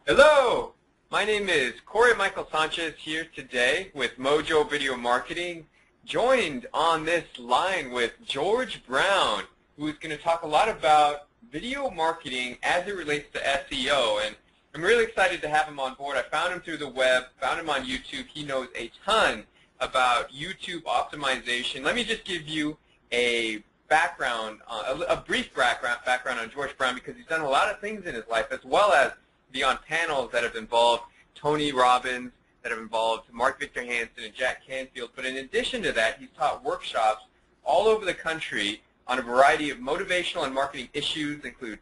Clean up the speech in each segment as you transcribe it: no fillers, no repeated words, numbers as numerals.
Hello, my name is Corey Michael Sanchez here today with Mojo Video Marketing, joined on this line with George Brown, who is going to talk a lot about video marketing as it relates to SEO. And I'm really excited to have him on board. I found him through the web, found him on YouTube. He knows a ton about YouTube optimization. Let me just give you a background, a brief background on George Brown, because he's done a lot of things in his life, as well as be on panels that have involved Tony Robbins, that have involved Mark Victor Hansen and Jack Canfield. But in addition to that, he's taught workshops all over the country on a variety of motivational and marketing issues, include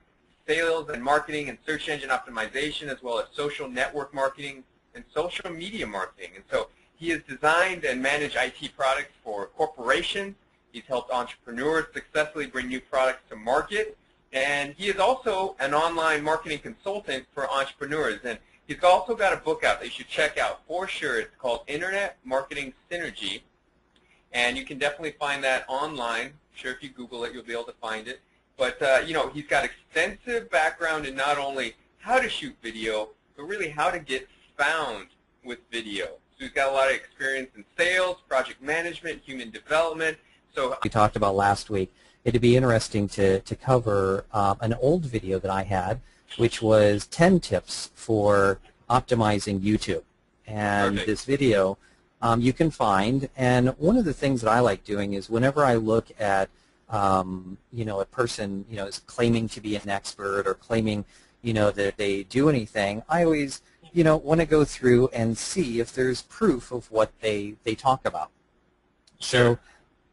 sales and marketing and search engine optimization, as well as social network marketing and social media marketing. And so he has designed and managed IT products for corporations. He's helped entrepreneurs successfully bring new products to market. And he is also an online marketing consultant for entrepreneurs. And he's also got a book out that you should check out for sure. It's called Internet Marketing Synergy. And you can definitely find that online. I'm sure if you Google it, you'll be able to find it. But, you know, he's got extensive background in not only how to shoot video, but really how to get found with video. So he's got a lot of experience in sales, project management, human development. So we talked about last week. It'd be interesting to cover an old video that I had, which was 10 tips for optimizing YouTube. And Perfect. This video you can find. And one of the things that I like doing is whenever I look at you know, a person, you know, is claiming to be an expert or claiming, you know, that they do anything, I always, you know, want to go through and see if there's proof of what they talk about. Sure. So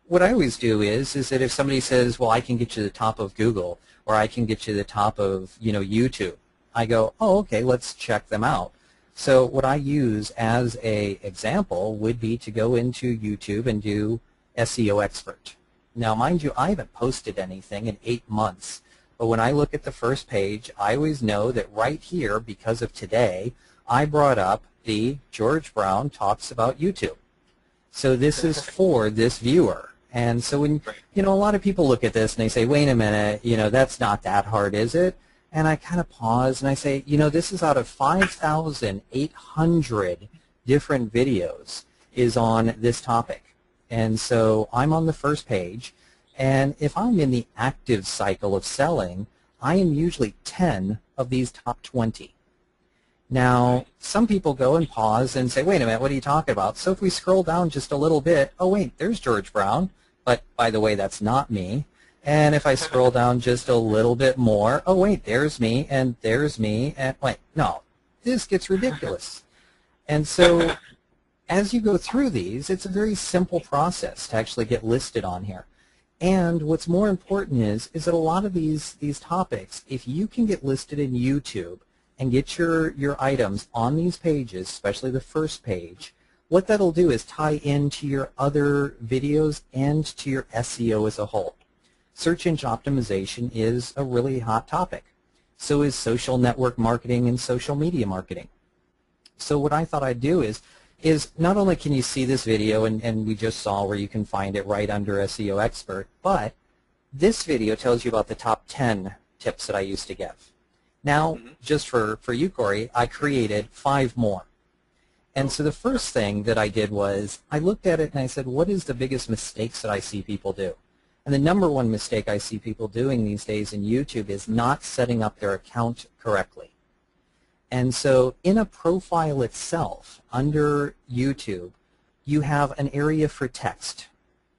what I always do is that if somebody says, well, I can get you to the top of Google or I can get you to the top of, you know, YouTube, I go, oh, okay, let's check them out. So what I use as a example would be to go into YouTube and do SEO Expert. Now, mind you, I haven't posted anything in 8 months, but when I look at the first page, I always know that right here, because of today, I brought up the George Brown Talks About YouTube. So this is for this viewer. And so when, you know, a lot of people look at this and they say, wait a minute, you know, that's not that hard, is it? And I kind of pause and I say, you know, this is out of 5,800 different videos is on this topic. And so I'm on the first page, and if I'm in the active cycle of selling, I am usually 10 of these top 20. Now, some people go and pause and say, wait a minute, what are you talking about? So if we scroll down just a little bit, oh, wait, there's George Brown. But, by the way, that's not me. And if I scroll down just a little bit more, oh, wait, there's me, and there's me, and wait, no, this gets ridiculous. And so as you go through these, it's a very simple process to actually get listed on here. And what's more important is that a lot of these topics, if you can get listed in YouTube and get your items on these pages, especially the first page, what that'll do is tie into your other videos and to your SEO as a whole. Search engine optimization is a really hot topic. So is social network marketing and social media marketing. So what I thought I'd do is not only can you see this video, and we just saw where you can find it right under SEO Expert, but this video tells you about the top 10 tips that I used to give. Now, just for you, Corey, I created 5 more. And so the first thing that I did was I looked at it and I said, what is the biggest mistakes that I see people do? And the number one mistake I see people doing these days in YouTube is not setting up their account correctly. And so in a profile itself, under YouTube, you have an area for text.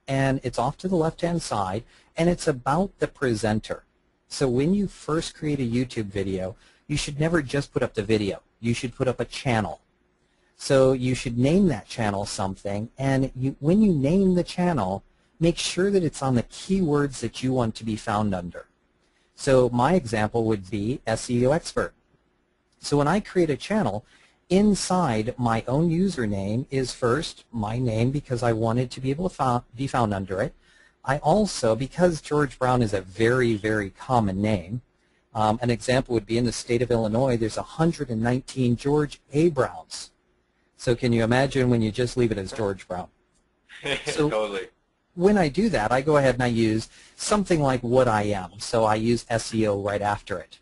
And it's off to the left-hand side, and it's about the presenter. So when you first create a YouTube video, you should never just put up the video. You should put up a channel. So you should name that channel something, and when you name the channel, make sure that it's on the keywords that you want to be found under. So my example would be SEO Expert. So when I create a channel, inside my own username is first my name because I wanted to be able to be found under it. I also, because George Brown is a very, very common name, an example would be in the state of Illinois, there's 119 George A. Browns. So can you imagine when you just leave it as George Brown? So Totally. when I do that, I go ahead and I use something like what I am. So I use SEO right after it.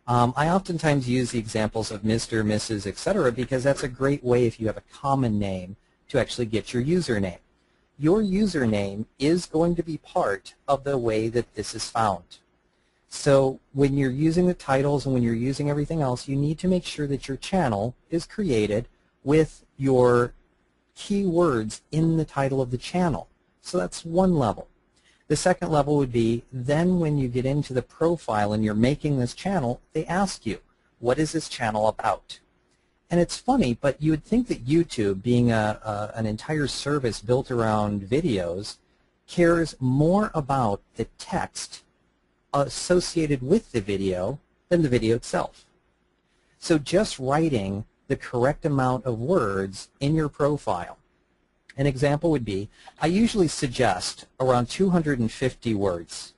I oftentimes use the examples of Mr., Mrs., etc. because that's a great way if you have a common name to actually get your username. Your username is going to be part of the way that this is found. So when you're using the titles and when you're using everything else, you need to make sure that your channel is created with your keywords in the title of the channel. So that's one level. The second level would be then when you get into the profile and you're making this channel, they ask you, what is this channel about? And it's funny, but you would think that YouTube, being an entire service built around videos, cares more about the text associated with the video than the video itself. So just writing the correct amount of words in your profile. An example would be, I usually suggest around 250 words.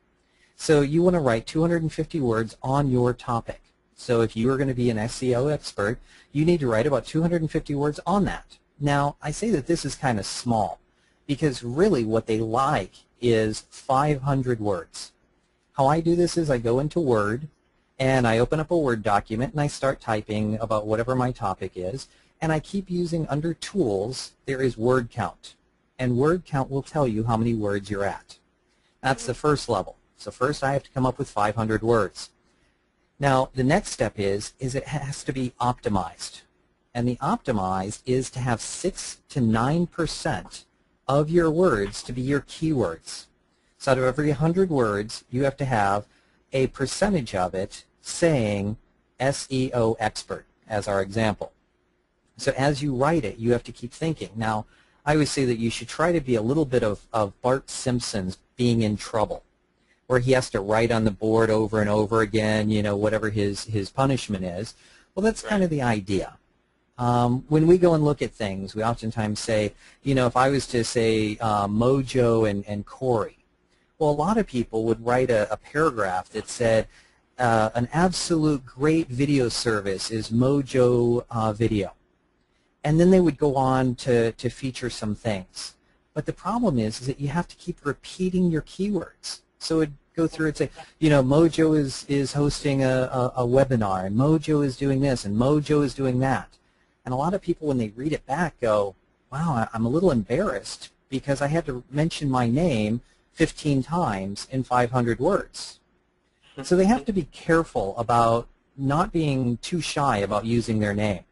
So you want to write 250 words on your topic. So if you are going to be an SEO expert, you need to write about 250 words on that. Now, I say that this is kind of small because really what they like is 500 words. How I do this is I go into Word and I open up a Word document and I start typing about whatever my topic is, and I keep using under Tools, there is word count. And word count will tell you how many words you're at. That's the first level. So first I have to come up with 500 words. Now the next step is it has to be optimized. And the optimized is to have 6 to 9% of your words to be your keywords. So out of every 100 words, you have to have a percentage of it saying SEO expert as our example. So as you write it, you have to keep thinking. Now, I always say that you should try to be a little bit of Bart Simpson's Being in Trouble, where he has to write on the board over and over again, you know, whatever his punishment is. Well, that's kind of the idea. When we go and look at things, we oftentimes say, you know, if I was to say Mojo and Corey, well, a lot of people would write a paragraph that said, an absolute great video service is Mojo Video. And then they would go on to feature some things. But the problem is that you have to keep repeating your keywords. So it would go through and say, you know, Mojo is hosting a webinar, and Mojo is doing this, and Mojo is doing that. And a lot of people, when they read it back, go, wow, I'm a little embarrassed because I had to mention my name 15 times in 500 words. So they have to be careful about not being too shy about using their name.